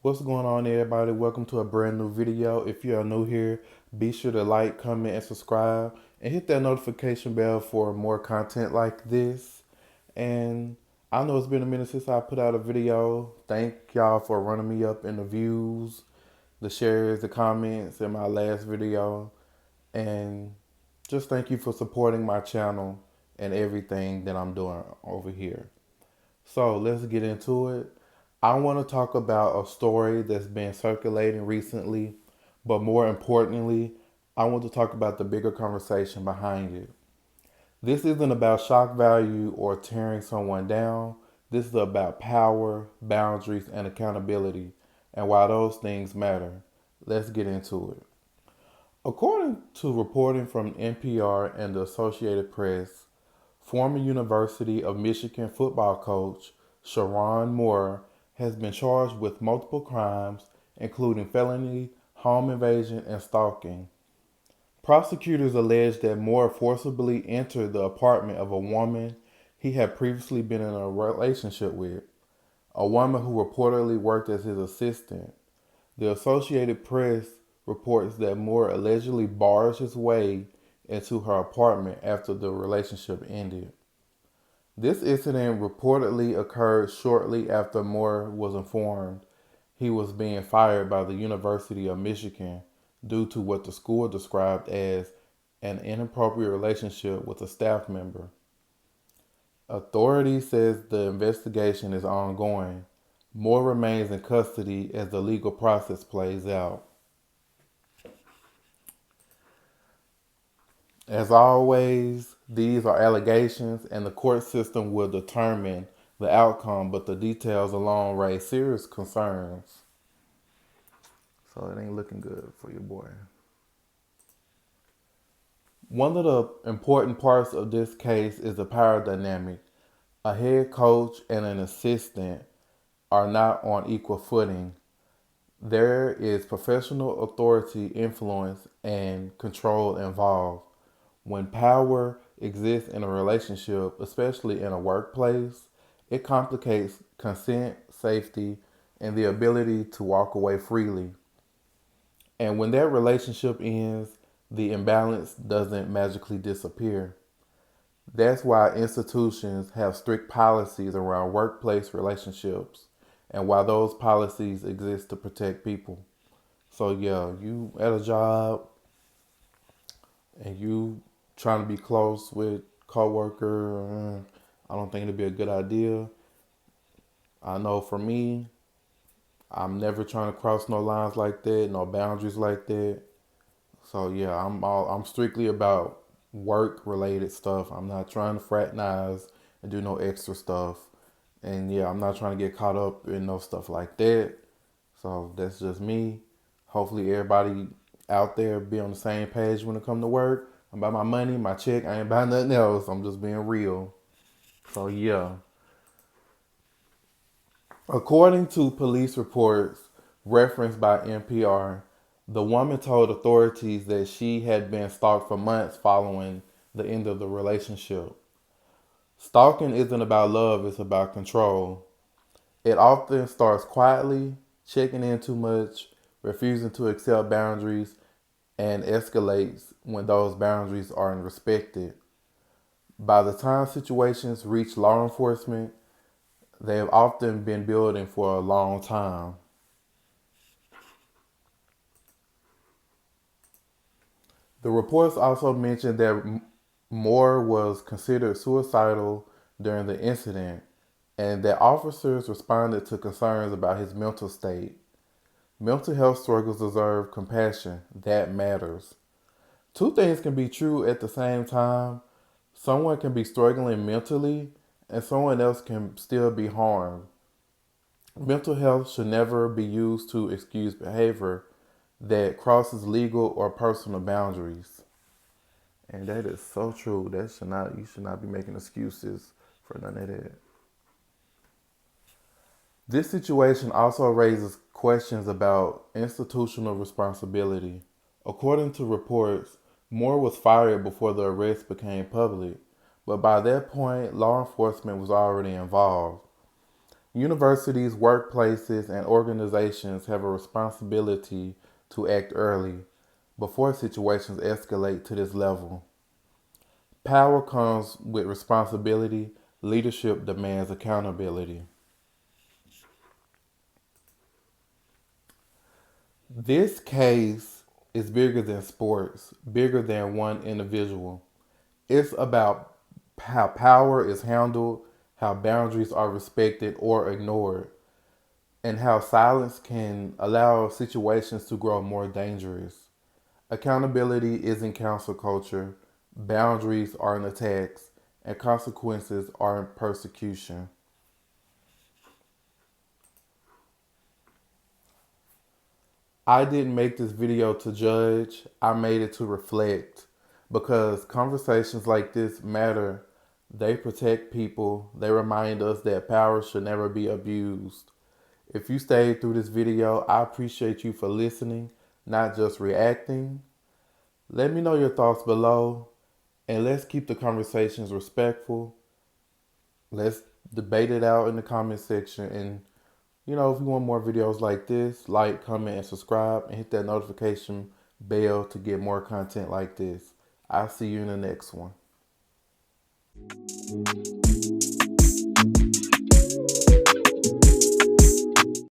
What's going on, everybody? Welcome to a brand new video. If you are new here, be sure to like, comment, and subscribe, and hit that notification bell for more content like this. And I know it's been a minute since I put out a video. Thank y'all for running me up in the views, the shares, the comments in my last video. And just thank you for supporting my channel and everything that I'm doing over here. So let's get into it. I want to talk about a story that's been circulating recently, but more importantly, I want to talk about the bigger conversation behind it. This isn't about shock value or tearing someone down. This is about power, boundaries, and accountability, and why those things matter. Let's get into it. According to reporting from NPR and the Associated Press, former University of Michigan football coach Sherrone Moore has been charged with multiple crimes, including felony, home invasion, and stalking. Prosecutors allege that Moore forcibly entered the apartment of a woman he had previously been in a relationship with, a woman who reportedly worked as his assistant. The Associated Press reports that Moore allegedly barged his way into her apartment after the relationship ended. This incident reportedly occurred shortly after Moore was informed he was being fired by the University of Michigan due to what the school described as an inappropriate relationship with a staff member. Authorities says the investigation is ongoing. Moore remains in custody as the legal process plays out. As always, these are allegations and the court system will determine the outcome, but the details alone raise serious concerns. So it ain't looking good for your boy. One of the important parts of this case is the power dynamic. A head coach and an assistant are not on equal footing. There is professional authority, influence, and control involved. When power exists in a relationship, especially in a workplace, it complicates consent, safety, and the ability to walk away freely. And when that relationship ends, the imbalance doesn't magically disappear. That's why institutions have strict policies around workplace relationships and why those policies exist to protect people. So yeah, you at a job and you trying to be close with coworker, I don't think it'd be a good idea. I know for me, I'm never trying to cross no lines like that, no boundaries like that. So yeah, I'm strictly about work related stuff. I'm not trying to fraternize and do no extra stuff. And yeah, I'm not trying to get caught up in no stuff like that. So that's just me. Hopefully everybody out there be on the same page when it comes to work. I'm about my money, my check. I ain't buying nothing else. I'm just being real. So yeah. According to police reports referenced by NPR, the woman told authorities that she had been stalked for months following the end of the relationship. Stalking isn't about love, it's about control. It often starts quietly, checking in too much, refusing to accept boundaries, and escalates when those boundaries aren't respected. By the time situations reach law enforcement, they have often been building for a long time. The reports also mentioned that Moore was considered suicidal during the incident and that officers responded to concerns about his mental state. Mental health struggles deserve compassion. That matters. Two things can be true at the same time. Someone can be struggling mentally and someone else can still be harmed. Mental health should never be used to excuse behavior that crosses legal or personal boundaries. And that is so true. You should not be making excuses for none of that. This situation also raises questions about institutional responsibility. According to reports, Moore was fired before the arrest became public, but by that point, law enforcement was already involved. Universities, workplaces, and organizations have a responsibility to act early before situations escalate to this level. Power comes with responsibility, leadership demands accountability. This case is bigger than sports, bigger than one individual. It's about how power is handled, how boundaries are respected or ignored, and how silence can allow situations to grow more dangerous. Accountability isn't cancel culture, boundaries aren't attacks, and consequences aren't persecution. I didn't make this video to judge, I made it to reflect because conversations like this matter. They protect people, they remind us that power should never be abused. If you stayed through this video, I appreciate you for listening, not just reacting. Let me know your thoughts below, and let's keep the conversations respectful. Let's debate it out in the comment section. And, if you want more videos like this, like, comment, and subscribe, and hit that notification bell to get more content like this. I'll see you in the next one.